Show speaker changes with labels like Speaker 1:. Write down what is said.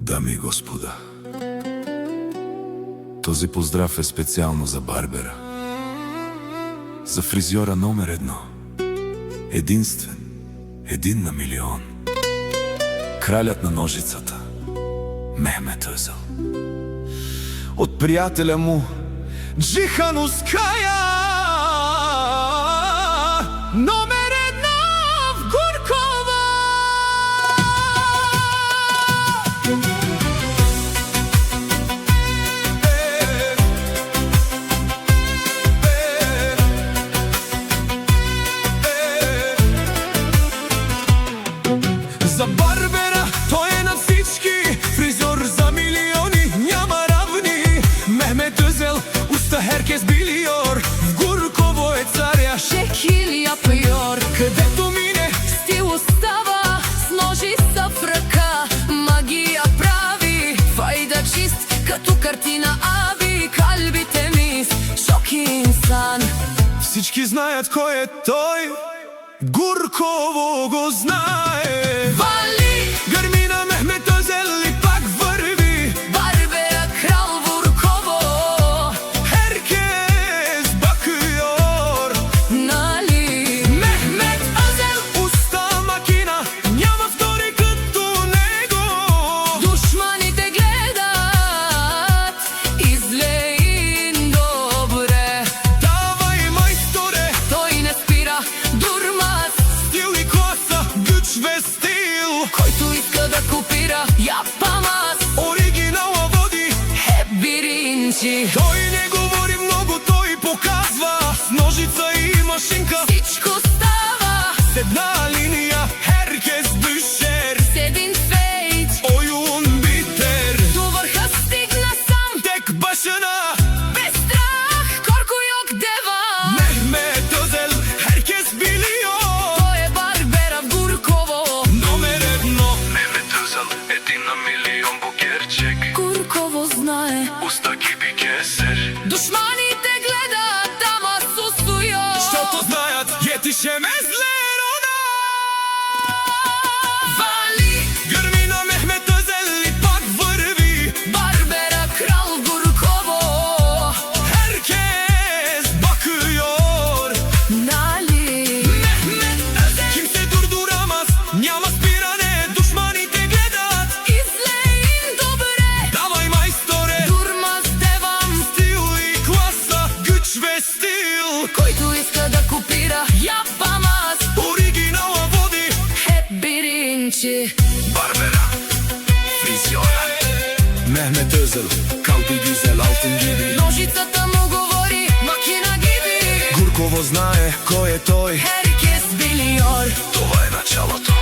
Speaker 1: Дами и господа, този поздрав е специјално за барбера, за фризиора номер едно, единствен, един на милион, кралјот на ножицата, Мехмет Өзел. Од пријателя му, Џихан Ускаја, номер една в Гурково. За барбера, тој е на всички, фризор за милиони, няма равни. Мехмет Өзел, уста Херкес Билиор, в Гурково е царя
Speaker 2: Шекил Јапиор. Където мине, стил остава, с ножица в ръка, магия прави, файда чист, като картина Аби, калбите мис, шоки инсан.
Speaker 1: Всички знаят кој е тој, Гурково го знае.
Speaker 2: Вали!
Speaker 1: Гърми на Мехмет Өзел и пак върви,
Speaker 2: Барбера крал Гурково,
Speaker 1: Херкес Бакиор.
Speaker 2: нали?
Speaker 1: Мехмет Өзел, уста макина, няма втори като него.
Speaker 2: Душманите гледат, и зле и добре.
Speaker 1: Давай, майсторе,
Speaker 2: Той не спира, дурмас,
Speaker 1: стил и класа, гъчве стил.
Speaker 2: който иска да копира, Јапамас,
Speaker 1: Оригинала води,
Speaker 2: биринчи.
Speaker 1: той не говори много, той показва. С ножица и машинка,
Speaker 2: Всичко става
Speaker 1: с една линия, Херкес Бишер,
Speaker 2: с един фейт.
Speaker 1: Оюн Битер.
Speaker 2: До върха стигна сам,
Speaker 1: Тек башана,
Speaker 2: без страх, Корко Јок дева.
Speaker 1: Мехмет Өзел, Херкес Билиор.
Speaker 2: Той е барбера в Гурково,
Speaker 1: Номер едно, Мехмет Өзел, един на милион букерчек.
Speaker 2: Гурково знае.
Speaker 1: Уста гиби кесер,
Speaker 2: Душманите гледат, ама сусујо.
Speaker 1: щото знаят, етише ме злерона.
Speaker 2: Вали!
Speaker 1: Гърми на Мехмет Өзел и пак върви,
Speaker 2: Барбера крал Гурково,
Speaker 1: Херкес Бакиор.
Speaker 2: нали?
Speaker 1: Мехмет Өзел, ким се дурдурамас, няма спиране, душманите гледат.
Speaker 2: И зле и добре,
Speaker 1: Давай, майсторе,
Speaker 2: дурмас девам,
Speaker 1: стил и класа, гъчве стил.
Speaker 2: който иска да копира, Јапамас,
Speaker 1: Оригинала води,
Speaker 2: биринчи.
Speaker 1: барбера, фризиора, Мехмет Өзел, калби дизел, алтын гиби.
Speaker 2: Ножицата му говори, макина гиби.
Speaker 1: Гурково знае кој е тој,
Speaker 2: Херкес Билиор.
Speaker 1: това е началото.